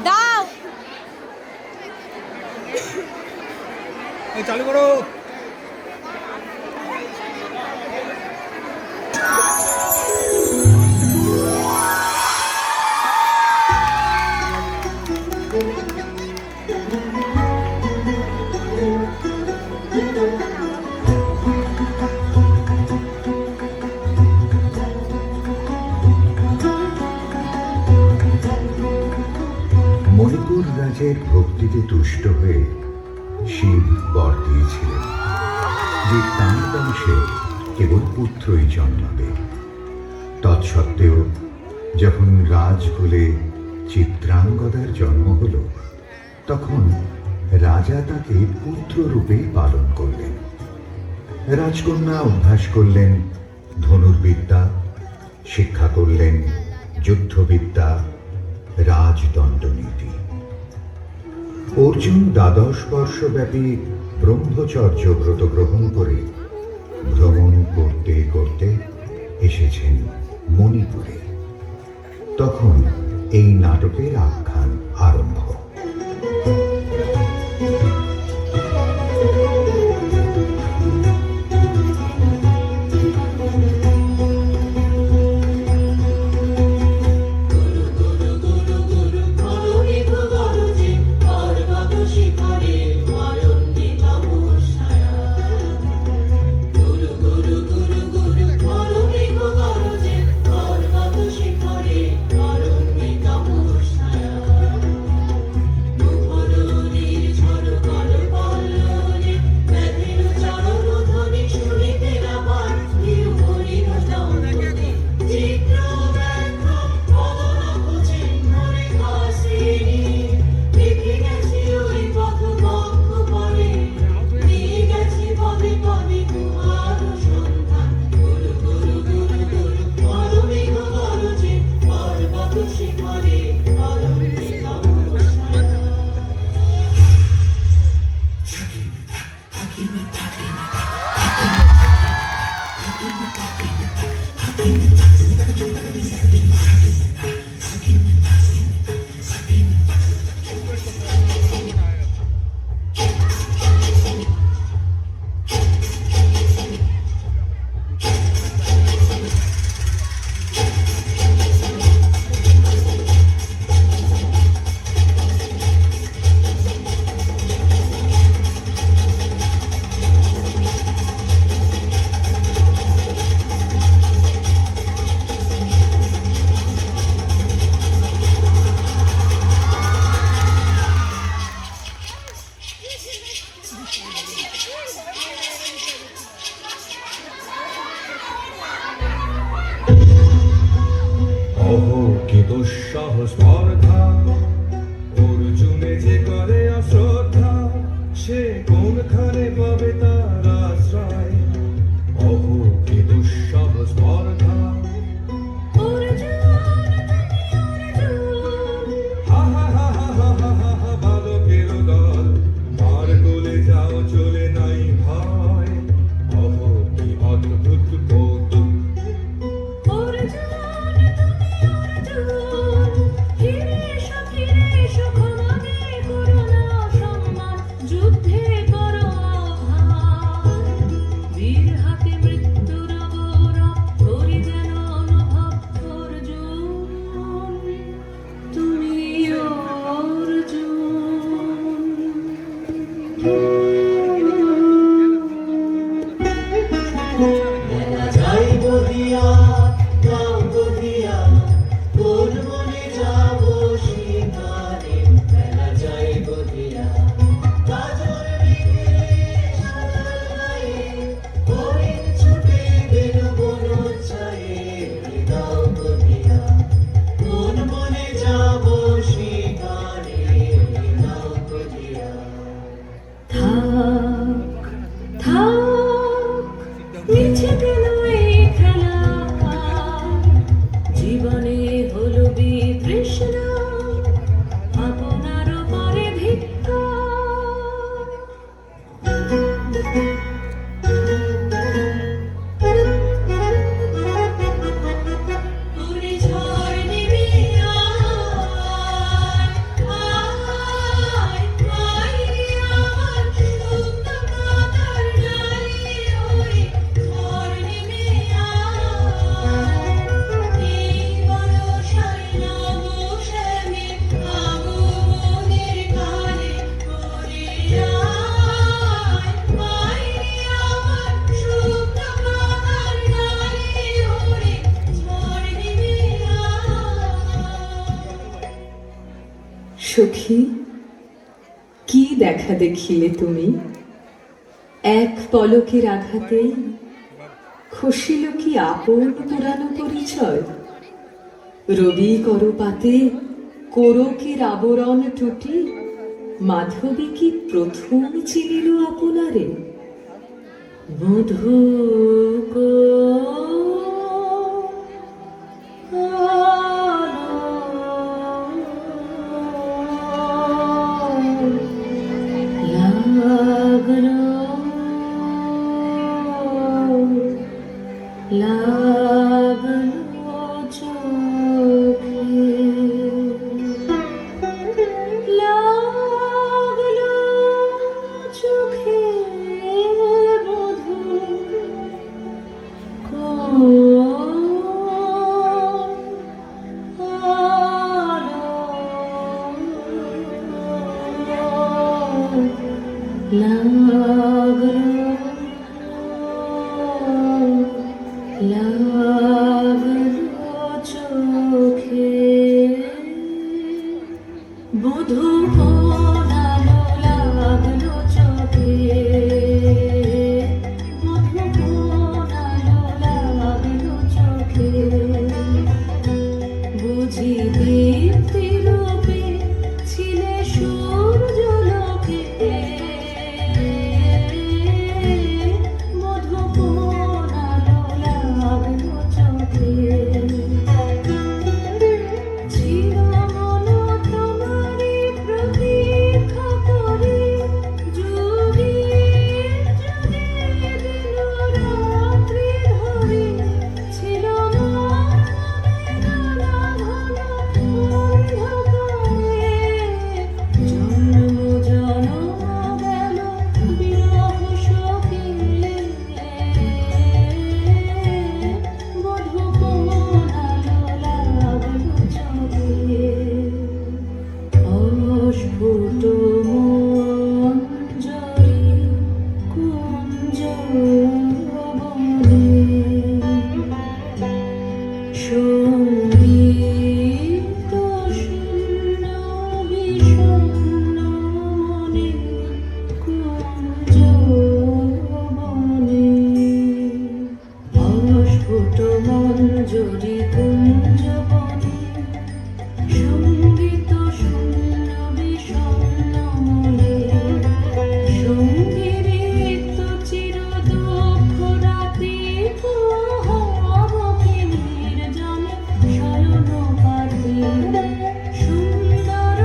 দাও চালু করো। মণিপুর রাজের ভক্তিতে তুষ্ট হয়ে শিব বর দিয়েছিলেন যে তাঁর বংশে কেবল পুত্রই জন্মাবে। তৎসত্ত্বেও যখন রাজকুলে চিত্রাঙ্গদার জন্ম হল, তখন রাজা তাকে পুত্ররূপে পালন করলেন। রাজকন্যা অভ্যাস করলেন ধনুর্বিদ্যা, শিক্ষা করলেন যুদ্ধবিদ্যা, রাজদণ্ডনীতি। অর্জুন 12 বর্ষব্যাপী ব্রহ্মচর্য ব্রত গ্রহণ করে ভ্রমণ করতে করতে এসেছেন মণিপুরে। তখন এই নাটকের আখ্যান আরম্ভ। কি দুঃসহ স্পর্ধা, অর্জুনে যে করে অশ্রদ্ধা, সে কোনখানে পাবে তার আশ্রয়। অহো কি দুঃসহ স্পর্ধা, হা হা হা হা হা হা হা হা, বালকের দল মার কোলে যাও, চলে নাই ভয়। অহো কি অদ্ভুত কৌতুক, Here সখী, কি দেখা দেখিলে তুমি? এক পলকের আঘাতেই খসিল কি আপন পুরানো পরিচয়? রবি করপাতে কোরকের আবরণ টুটি মাধবী কি প্রথম চিনিল আপনারে? মধু লাগলো চোখে, লাগলো চোখে মধু কোন লাগলো চোখে বধূ কোনালো লাগলো চোখে, বধূ কোনালো লাগলো চোখে, বুঝি দীপ্তি রূপে ছিলে সূর্য লোকে, মধু কোনালো লাগলো চোখে। ছিল মন তোমারি প্রতীক্ষা করে, যুগে যুগে দিন রাত্রি ধরে, ছিল মন নানা ঘন অন্ধকারে, জন্ম জনম গেল বিরহ শোকে, বধূ কোনালো লাগলো চোখে। অস্ফুট মঞ্জরি কুঞ্জ বনে, সঙ্গীত শূন্য বিষণ্ণ মনে কুঞ্জ বনে, অস্ফুট মঞ্জরি কুঞ্জ বনে, সঙ্গীত শূন্য বিষণ্ণ মনে, সঙ্গীত চির দুঃখ রাতি হব কি নির্জনে শয়ন পাতি, সুন্দর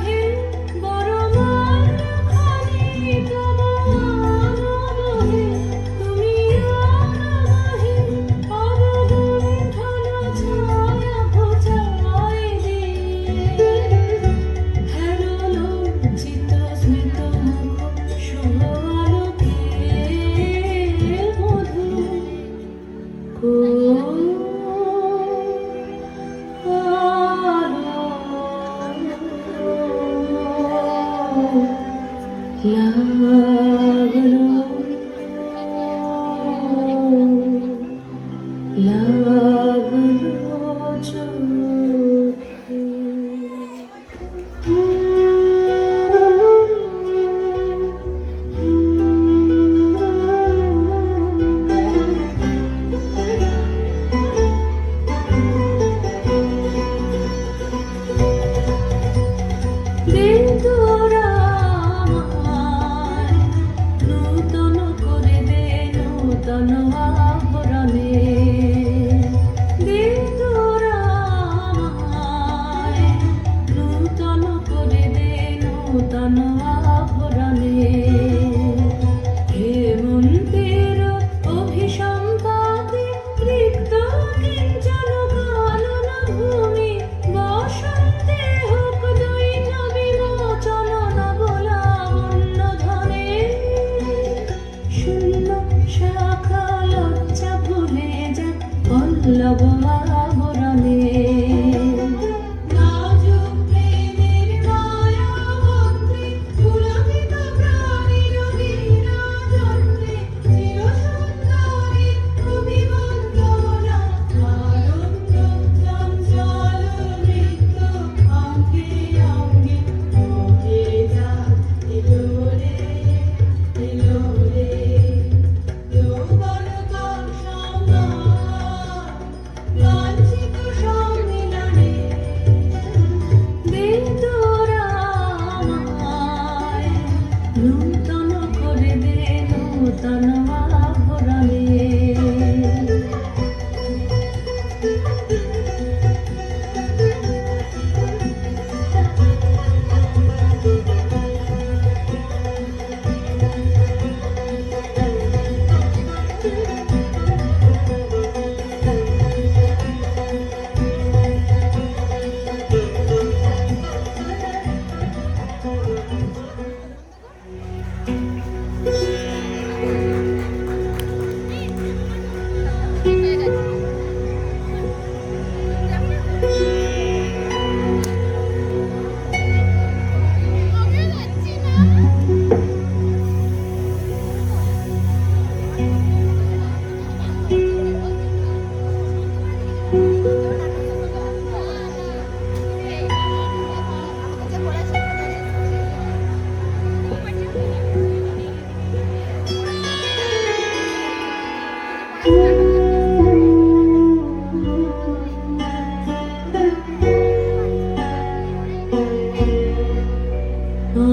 হে বড় খানি তোমার বহে, তুমি আনবহে অবগুণ্ঠন ছায়া ঘোচায় দিয়ে, হেরলো চিত স্মৃত মুখ সোয়ালোকে, মধু লাগলো চোখে। দে তোরা আমায় নূতন করে দে, নূতন আভরণে, দে তোরা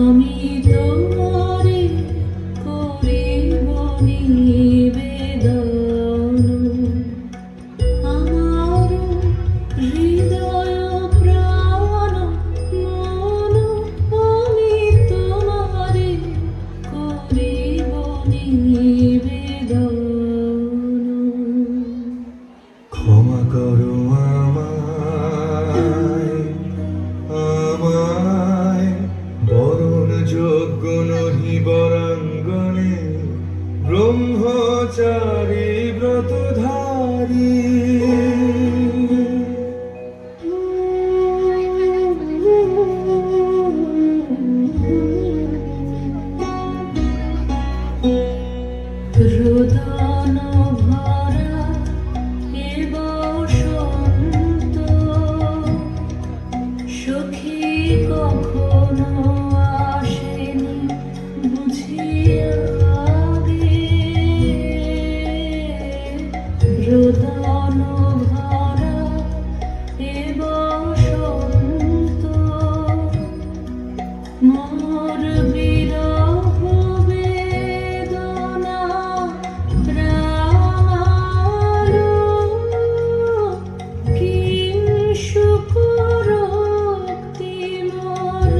আমি তোমারে করিব নিবেদন, আমার হৃদয় প্রাণ মন আমি তোমারে করিব নিবেদন। ক্ষমা করো আমায়, আমায় বরণ যোগ্য নহি বরাঙ্গনে, ব্রহ্মচারী ব্রতধারী। রোদন ভরা এ বসন্ত, সখী কখনো আসেনি বুঝিয়া গে। রোদন ভরা এ বসন্ত, মোর বিরহ বেদনা রাঙালো, কি সুখ রক্তি মোর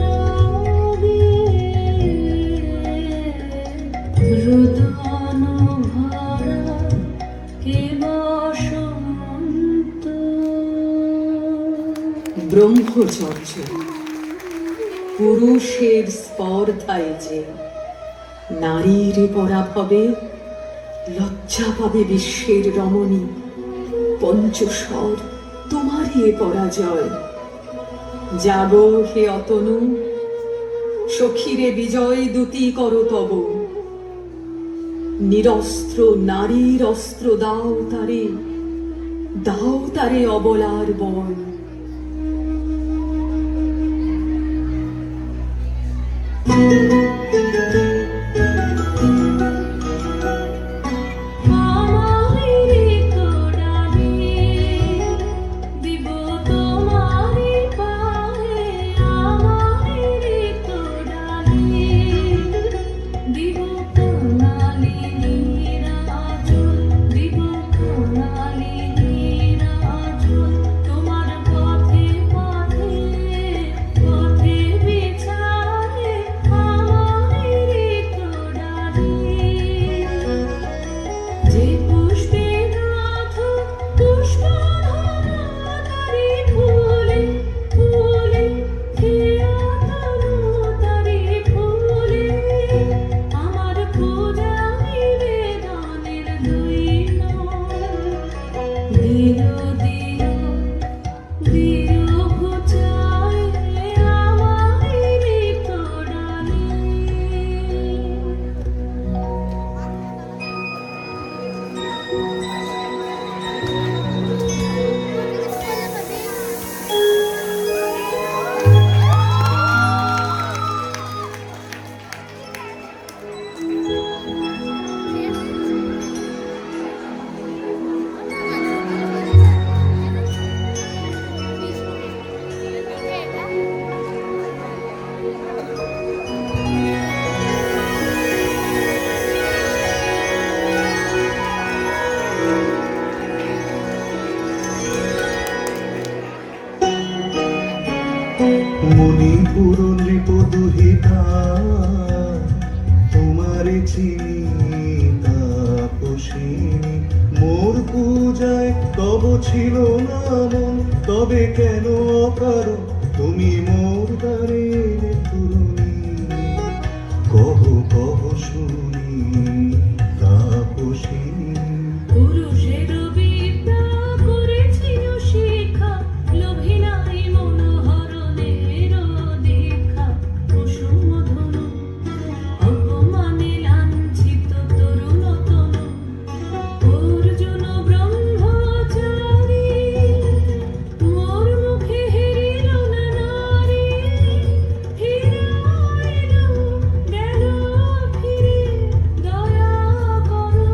গে। রোদন ভরা এ বসন্ত। ব্রহ্মচর্য পুরুষের স্পর্ধায় যে নারীর পরাভবে লজ্জা পাবে বিশ্বের রমণী। পঞ্চস্বর তোমারই এ পরাজয়। জাগো হে অতনু, সখীরে বিজয় দূতি করো তব। নিরস্ত্র নারীর অস্ত্র দাও তারে, দাও তারে অবলার বল। আমারি তোড়াবে দিব তোমারি পায়ে, আমারি তোড়াবে দিব কাঙালি নিরাঁচল, দিব কাঙালি নিরাঁচল। তোমার পথে পথে পথে বিছায়ে আমারি তোড়াবে। যে পুষ্পে নাথ পুষ্পধরাধারী, ফুলে ফুলে খেয়া তনু তারি ফুলে। আমার পূজা নিবেদনের দুই নয়ন, দিও দিও দিও ঘুচায় আমারি তোড়ালে। মণিপুর নৃপদুহিতা তোমারে চিনি তাপসিনী। মোর পূজায় তব ছিল না মন, তবে কেন অকারণ তুমি মোর দ্বারে তরুণী। কহ কহ শুনি তাপসিনী। পুরুষের বিদ্যা করেছিল শিক্ষা, লোভী নাই মনোহরণের দীক্ষা। কুসুম ধনু অপমানে লাঞ্ছিত তরুণ তনু, অর্জুন ব্রহ্মচারী মোর মুখে হেরিল না নারী। ফিরাইল গেল ফিরে, দয়া করো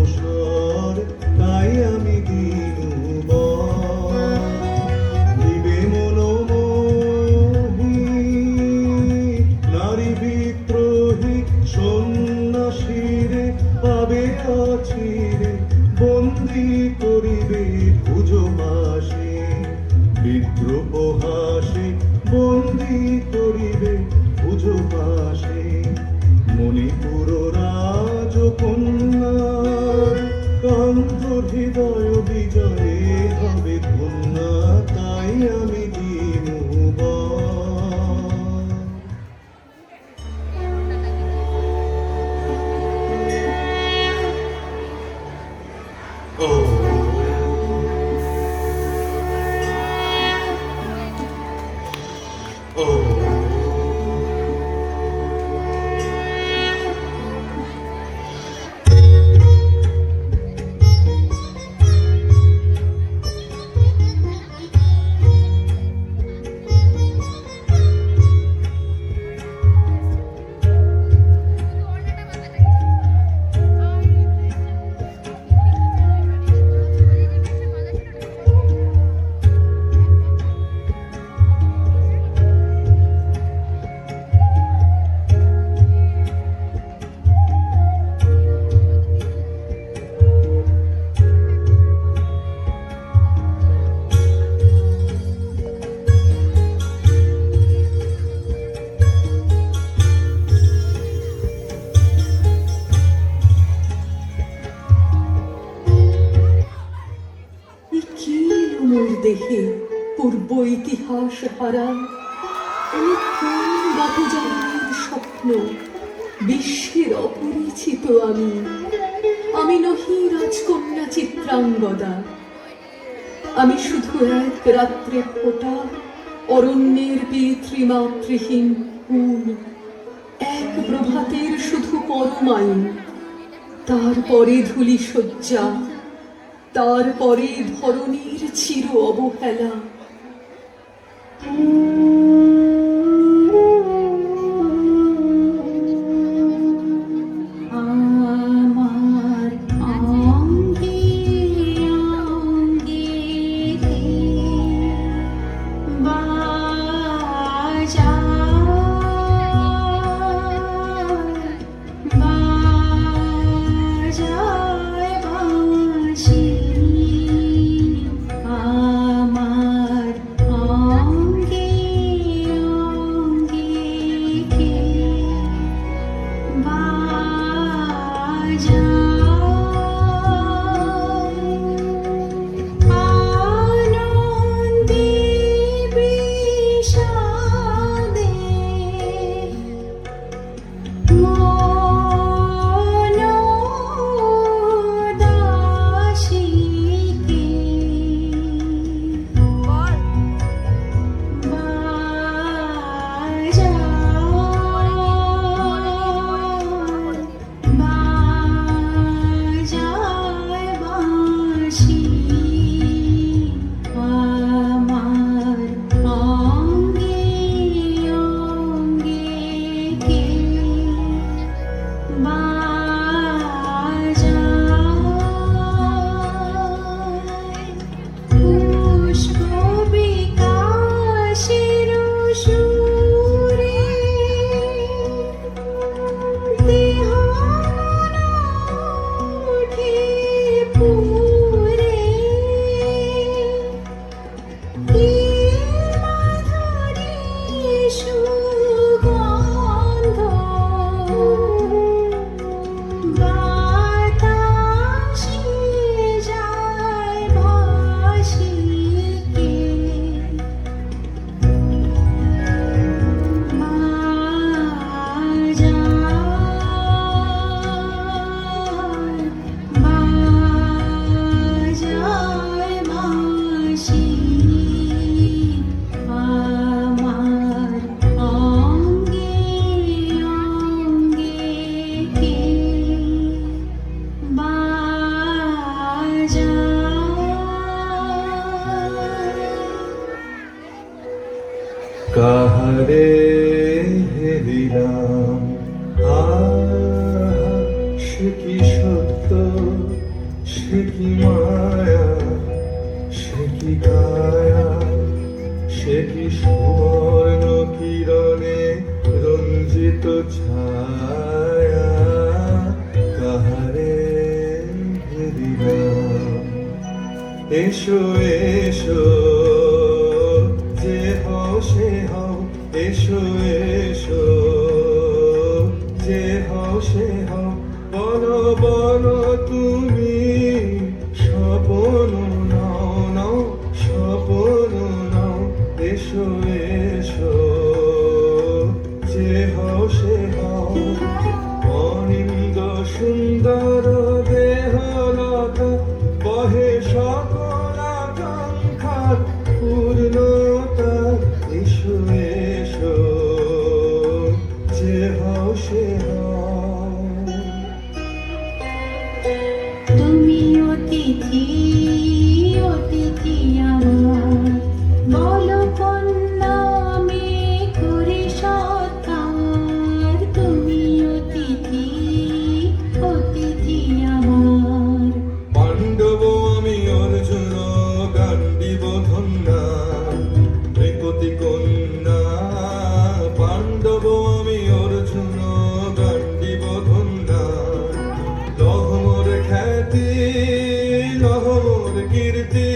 অবসর, তাই আমি দিনু দিবে মনোমোহী নারী বিদ্রোহী সন্ন্যাসীরে পাবে আছিরে বন্দি করিবে পুজো মাসে বিদ্রোহ হাসে বন্দি করিবে পুজো মাসে মণিপুর রাজকন্যার কান্ত হৃদয় বিজয়ে হবে কন্যা, তাই আমি দিনু মোর দেহে পূর্ব ইতিহাস হারা, আমি কোন বাপজানের স্বপ্ন, বিশ্বের অপরিচিত আমি নহি রাজকন্যা চিত্রাঙ্গদা, আমি শুধু এক রাত্রে ফোটা অরণ্যের পিতৃমাতৃহীন ফুল, এক প্রভাতের শুধু পরমায়ু, তারপরে ধূলি শয্যা, তারপরে ধরণীর চির অবহেলা। আমার অঙ্গে অঙ্গে বাজায় বাঁশি, আমার অঙ্গে অঙ্গে আনন্দে বিষাদে মন দাসীকে বাজায় বাঁশি, আমার অঙ্গে অঙ্গে পুষ্প বিকাশের সুরে দেহ মন ওঠে পুরে, কি মাধুরী সুগন্ধ বাতাসে যায় ভাসিয়ে, বাজায় বাঁশি, আমার অঙ্গে অঙ্গে বাজায়। কাহারে হেরিলাম, আহা সে কি সত্য সে কি মায়া, সে কি কায়া, সে কি সুবর্ণ কিরণে রঞ্জিত ছায়া, কাহারে দিলাম। এসো এসো যে হও সে হও, এসো এসো যে হও সে হও, বলো বলো তুমি স্বপন নাও নাও, স্বপন নাও, এসো এসো যে হও সে হও। অনিন্দ সুন্দর দেহলতা বহে সকল আকাঙ্ক্ষার পূর্ণতা, এসো এসো যে হও সে হও। তুমি অতিথি অতিথি আমার, বলো কন্যা আমি করি সৎকার। তুমি অতিথি অতিথি আমার, পাণ্ডব আমি অর্জুন গান্ডীব ধন্যা, নৃপতি কন্যা। পাণ্ডব আমি অর্জুন গান্ডীব ধন্যা, লহ মোর খ্যাতি, লহ মোর কীর্তি,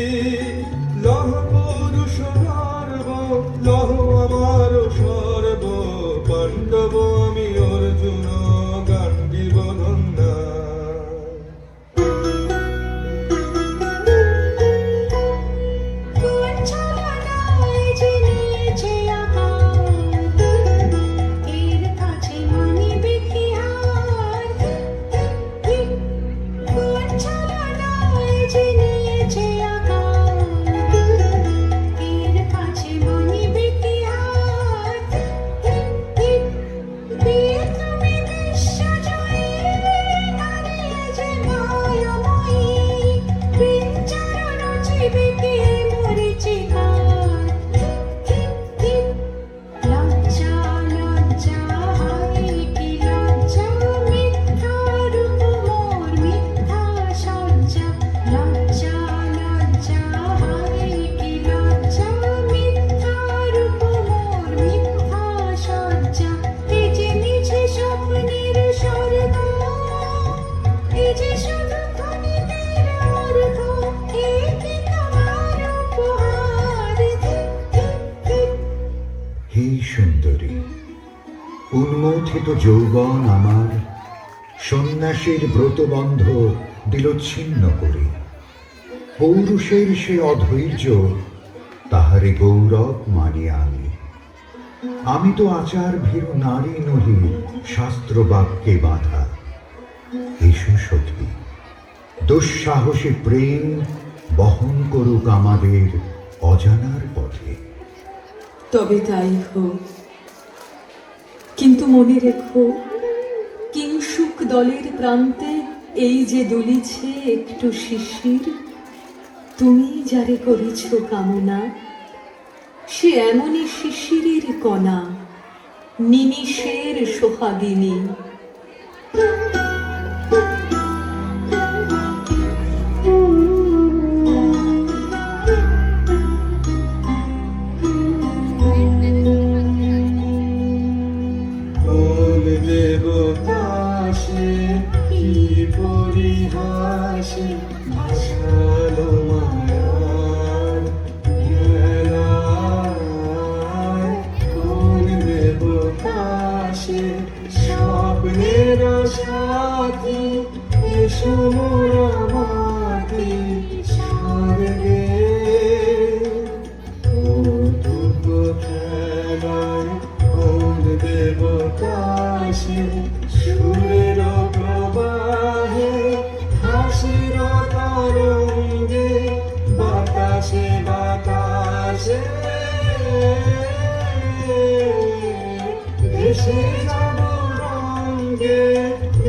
লহ পুরুষ গর্ব, লহ আমার সর্ব। পাণ্ডব আমি অর্জুন গান্ডীব ধন্যা। কোন ছলনায় যে নিয়েছে আঘাত, এর কাছে মানিবে কি হার? কোন ছলনায় যে নিয়েছে আঘাত, এর কাছে মানিবে কি হার? তুমি বিশ্বজয়ী নারী যে মায়াময়ী, বিঞ্চার রচিবে কে মরীচিকার? লজ্জা লজ্জা হায় কি লজ্জা, মিথ্যা রূপ মোর মিথ্যা সজ্জা। লজ্জা লজ্জা হায় কি লজ্জা, মিথ্যা রূপ মোর মিথ্যা সজ্জা। এই যে নিছে স্বপ্নের স্বর্গ, এই যে শুধু ক্ষণিকের অর্ধ, এ কি তোমার উপহার? হে সুন্দরী, উন্মথিত যৌবন আমার সন্ন্যাসীর ব্রতবন্ধ দিল ছিন্ন করে। পৌরুষের সে অধৈর্য তাহারে গৌরব মানি আমি। আমি তো আচার ভীরু নারী নহি, শাস্ত্র বাক্যে বাঁধা। এসো সখী, দুঃসাহসী প্রেম বহন করুক আমাদের অজানার পথে। তবে তাই হোক, কিন্তু মনে রেখো কিংসুক দলের প্রান্তে এই যে দুলিছে একটু শিশির, তুমি যারে করেছ কামনা, সে এমনই শিশিরের কণা, নিমিষের সোহাগিনী। কোন দেবতা সে কি পরিহাসে, ভাসালো মায়ার ভেলায়। কোন দেবতা সে স্বপ্নের সাথী, এসো মোরা মাটি স্বর্গে। কৌতুক খেলায় কোন দেবতা সে, সুরের প্রবাহে হাসির তরঙ্গে, বাতাসে বাতাসে ভেসে যাব রঙ্গে,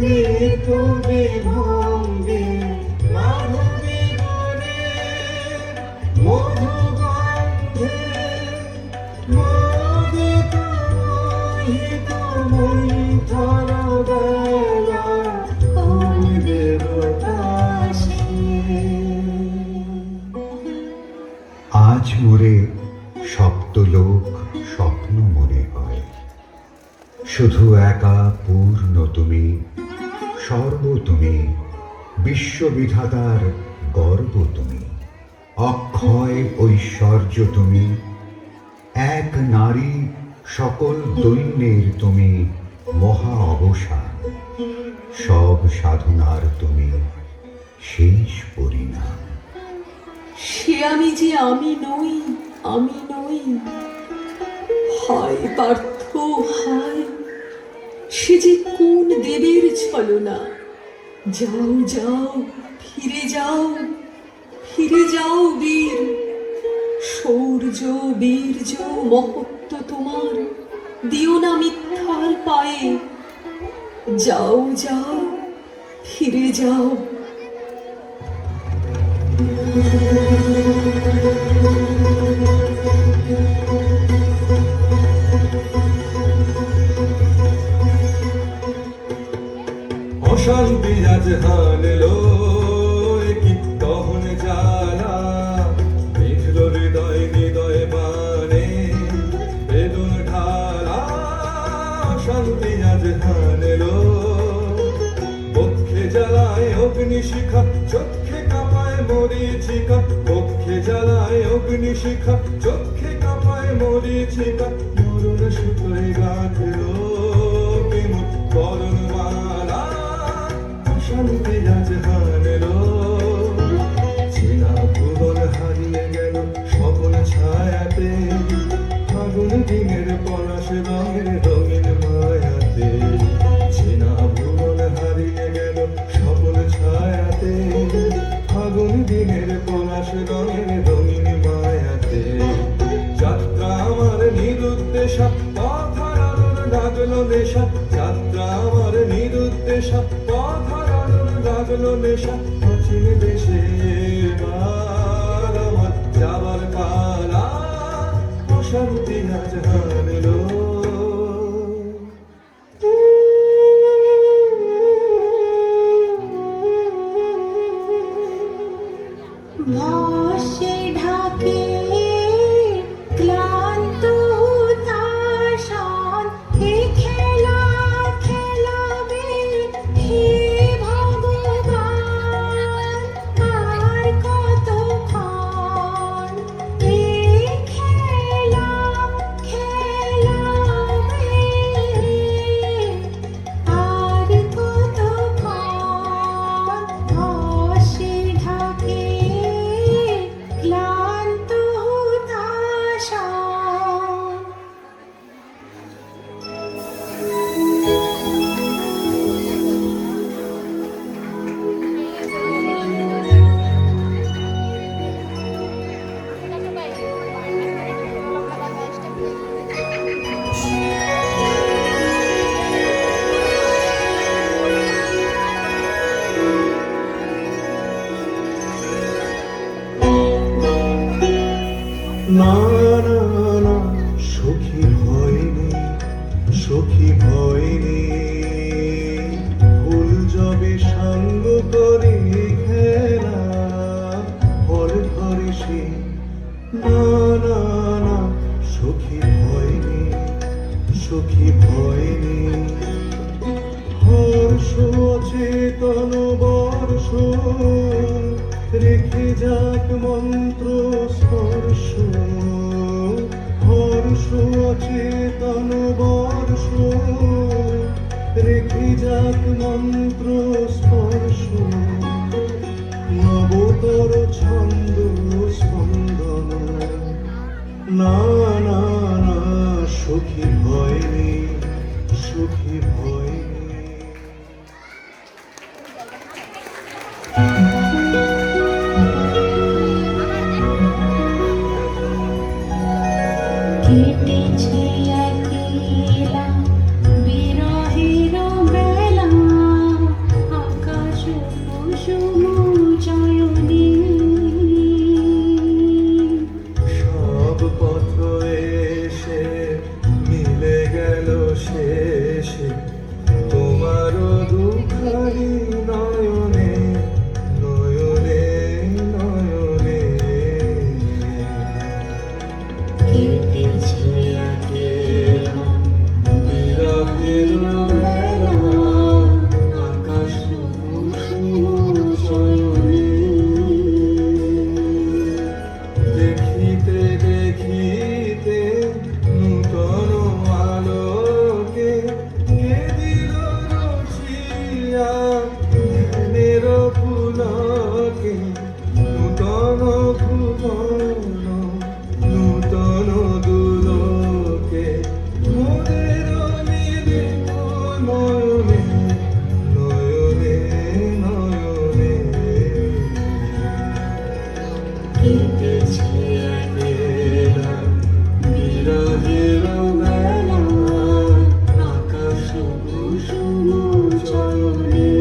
ঋতু বিভঙ্গে মাধবী বনে, মধুগন্ধে মোদিত মোহিত মন্থর বেলা। কোন দেবতা সে? মোরে সপ্তলোক স্বপ্ন মনে হয়। শুধু একা পূর্ণ তুমি, সর্ব তুমি, বিশ্ববিধাতার গর্ব তুমি, অক্ষয় ঐশ্বর্য তুমি, এক নারী সকল দৈন্যের তুমি মহা অবসান, সব সাধনার তুমি শেষ পরিণাম। সে আমি যে আমি নই, আমি নই। হায় পার্থ হায়, সে যে কোন দেবের ছলনা। যাও যাও, ফিরে যাও, ফিরে যাও বীর। শৌর্য বীর্য মহত্ব তোমার, দিও না মিথ্যার পায়ে। যাও যাও, ফিরে যাও। অশান্তি আজ হানলো, কি দহন জ্বালা, মিঠল হৃদয় হৃদয় বানে বেদন ঢালা। অশান্তি আজ হানলো, বক্ষে জ্বালায় অগ্নিশিখা, চক্ষে কাঁপায় মরীচিকা। বক্ষে জ্বালায় অগ্নিশিখা, চক্ষে কাঁপায় মরীচিকা। মরণ সুতোয় গাঁথলো বিমুখ বরণমালা। অশান্তি আজ হানলো, চেনা ভুবন হারিয়ে গেল স্বপন ছায়াতে। ফাগুন দিনের পলাশ রঙের রঙিন মায়াতে। চেনা ভুবন হারিয়ে গেল স্বপন ছায়াতে। ফাগুন দিনের পলাশ রঙের রঙিন মায়াতে। যাত্রা আমার নিরুদ্দেশা, পথার আলোর লাগলো নেশা। যাত্রা আমার নিরুদ্দেশা, পথার আলোর লাগলো নেশা। অচিন দেশে এবার আমার যাবার পালা। অশান্তি আজ হানলো। ভাসে ঢাকে ক্লান্ত হুতাশান, এ খেলা খেলাবে হে ভগবান। আর কতক্ষণ এ খেলা খেলাবে, আর কতক্ষণ। ভাসে ঢাকে ক্লান্ত হুতাশা। না না না, সখী ভয় নেই, সখী ভয় নেই। ফুল যবে সাঙ্গ করে খেলা, ফল ধরে সে। না না না, সখী ভয় নেই, সখী ভয় নেই। হর্ষ চেতন বর্ষ, রেখে যাক মন্ত্র স্পর্শ। হর্ষ চেতন বর্ষ, রেখে যাক মন্ত্র স্পর্শ। নবতর ছন্দ স্পন্দন। না না না, সখী ভয় নেই, সখী ভয় নেই। কেটেছে একলা বিরহের বেলা, আকাশ কুসুম চয়নে। সব পথ এসে মিলে গেল শেষে, লোকে নূতন ভুবন নূতন দুলোকে মোদের নিবিড় নয়নে নয়নে নয়নে কেটেছে একেলা বিরহের বেলা আকাশ কুসুম চয়নে।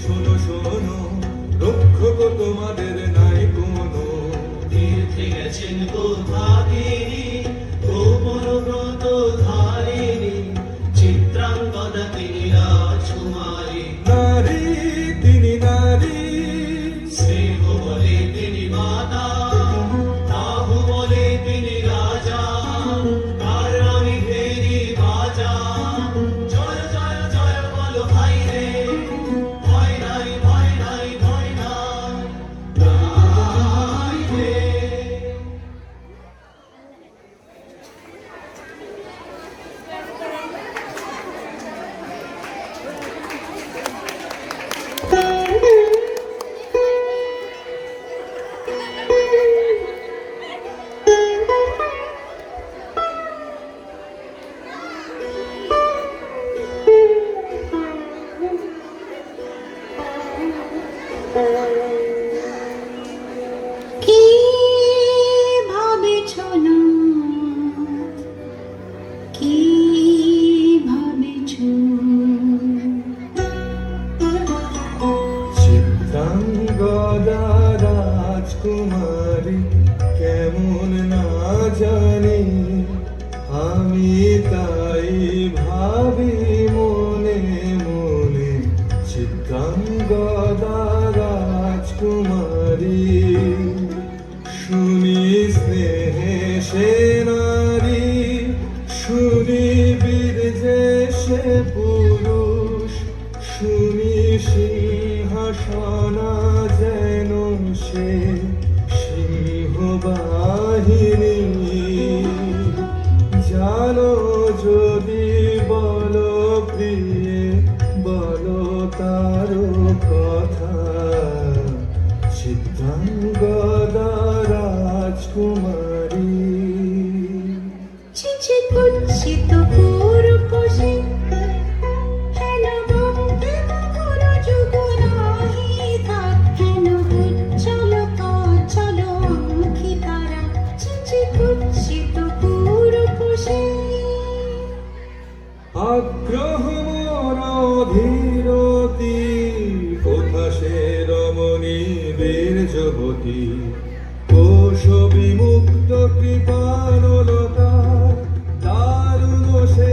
শোনো শোনো রক্ষক তোমাদের নাই কোনো তীর্থে গেছেন কোথাকিনী গোপন ব্রত ধারিণী চিত্রাঙ্গদা তিনি রাজকুমারী নারী তিনি নারী স্নেহ বলে তিনি মাতা বাহু বলে তিনি রাজা তার আমি ফেরি বাজা জয় জয় জয় বলো ভাই রে ভয় নাই ভয় নাই ভয় নাই নাই রে। কি ভাবেছ না কি ভাবেছ চিত্রাঙ্গদা রাজকুমারী কেমন না জানি আমি তাই ভাবি মনে মনে চিত্রাঙ্গদা রাজকুমারী শুনি স্নেহে সে নারী শুনি বীর্যে সে পুরুষ শুনি সিংহাসনা যেন সে সিংহ বাহিনী জানো যদি বলো প্রিয়ে বলো তার কথা চিত্রাঙ্গদা রাজকুমারী ছিছি কুচ্ছিত পুরুষে হেন ভক্তি পুর যুগ নাহি থাক হেন চল চল আঁখি তারা ছিছি কুচ্ছিত পুরুষে আগ্রহ মোর ধীরতি কোথা সে রমণী বীর্যবতী কোশ বিমুক্ত কৃপানলতা দারুণ সে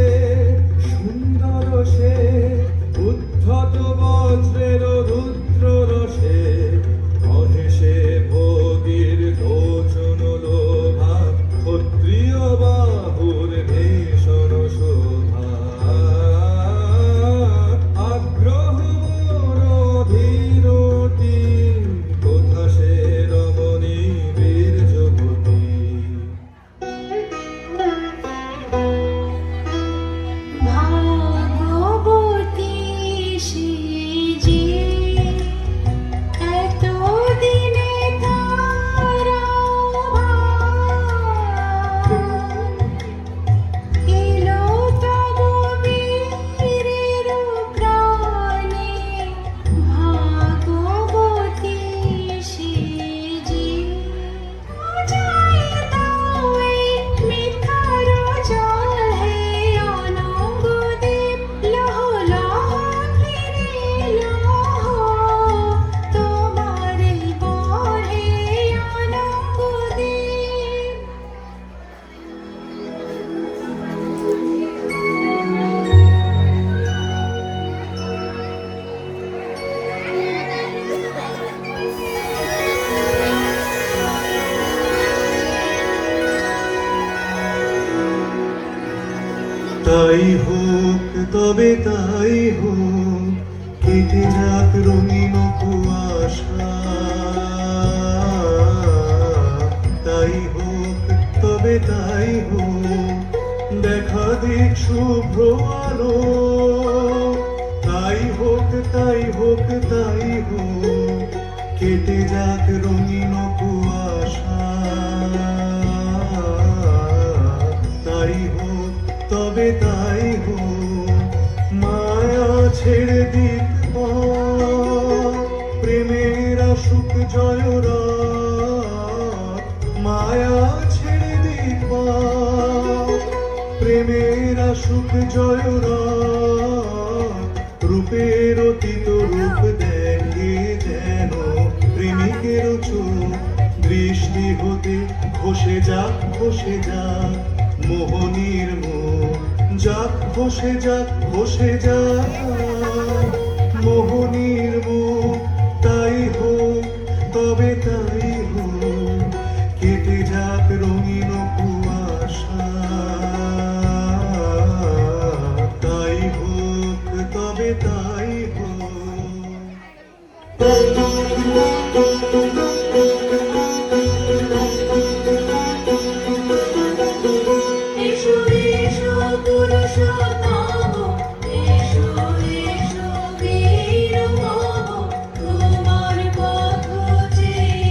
তাই হোক তবে তাই হোক, কেটে যাক রঙিন কুয়াশা। তাই হোক তবে তাই হোক, দেখা দিক শুভ্র আলো। তাই হোক তাই হোক তাই হোক, কেটে যাক রঙিন কুয়াশা। তাই হোক তবে তাই হোক, মায়া ছেড়ে দিক পথ, প্রেমের আসুক জয়রাত। মায়া ছেড়ে দিক পথ, প্রেমের আসুক জয়রাত। রূপের অতীত রূপ দেখে যেন প্রেমিকের চোখ, দৃষ্টি হতে খসে যাক খসে যাক মোহনীর মুখ। যাক খসে যাক খসে যাক মোহনীর মুখ। তাই হোক তবে তাই হোক, কেটে যাক রঙিন কুয়াশা। তাই হোক তবে তাই হোক। এসো এসো পুরুষোত্তম, এসো এসো বীর মম। তোমার পথ চেয়ে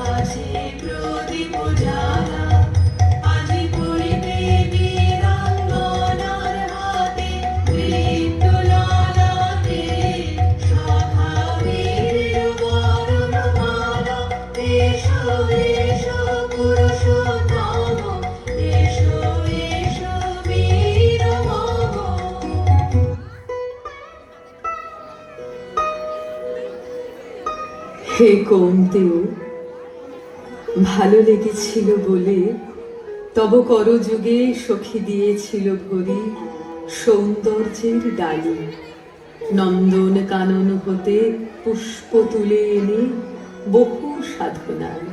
আছে প্রদীপ জ্বালা। আজি পড়িবে বীরাঙ্গনার হাতে, মৃত্যু ললাটে সখা বীরের বরণমালা। এসো এসো পুরুষোত্তম, এসো এসো বীর মম। হে কৌন্তেয়, ভালো লেগেছিল বলে তব করযুগে সখী দিয়েছিল ভরি সৌন্দর্যের ডালি। নন্দন কানন হতে পুষ্প তুলে এনে বহু সাধনায়।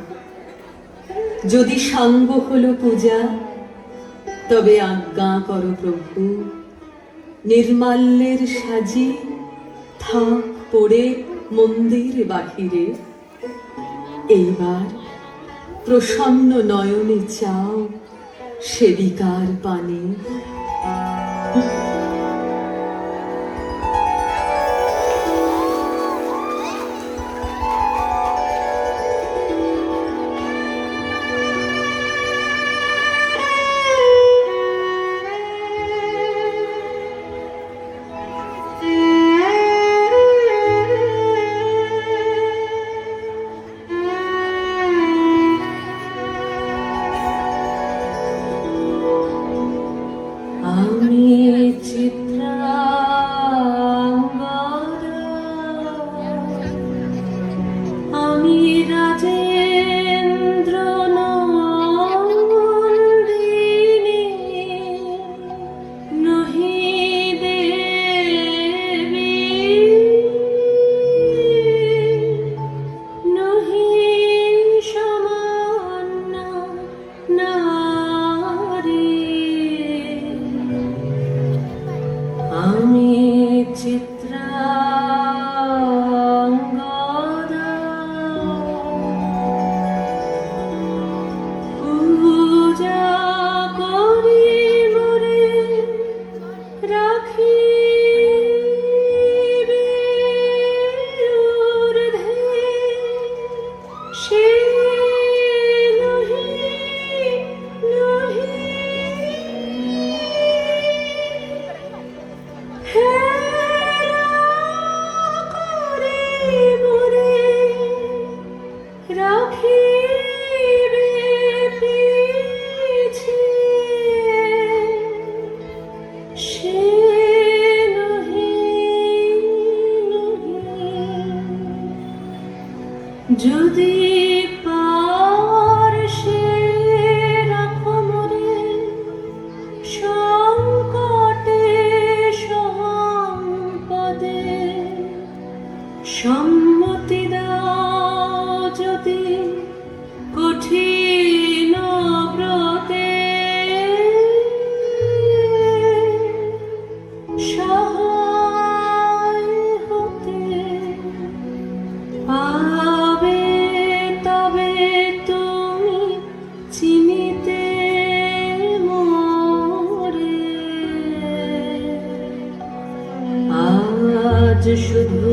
যদি সাঙ্গ হলো পূজা, তবে আজ্ঞা করো প্রভু, নির্মাল্যের সাজি থাক পড়ে মন্দির বাহিরে। এইবার প্রসন্ন নয়নে চাও সেবিকার পানে। আমি চিত্রাঙ্গদা, আমি রাজেন্দ্র নন্দিনী, নহি দেবী নহি সামান্য নারী। আমি চিত্রাঙ্গদা, পূজা করি মোরে রাখিবে ঊর্ধ্বে। সে নহি নহি হেরা করে মোরে রাখিবে পিছে। সে নহি নহি যদি পারশে রাখো মোরে সংকটে সম্পদে। সম্মতি দাও যদি কঠিন ব্রতে। আজ শুধু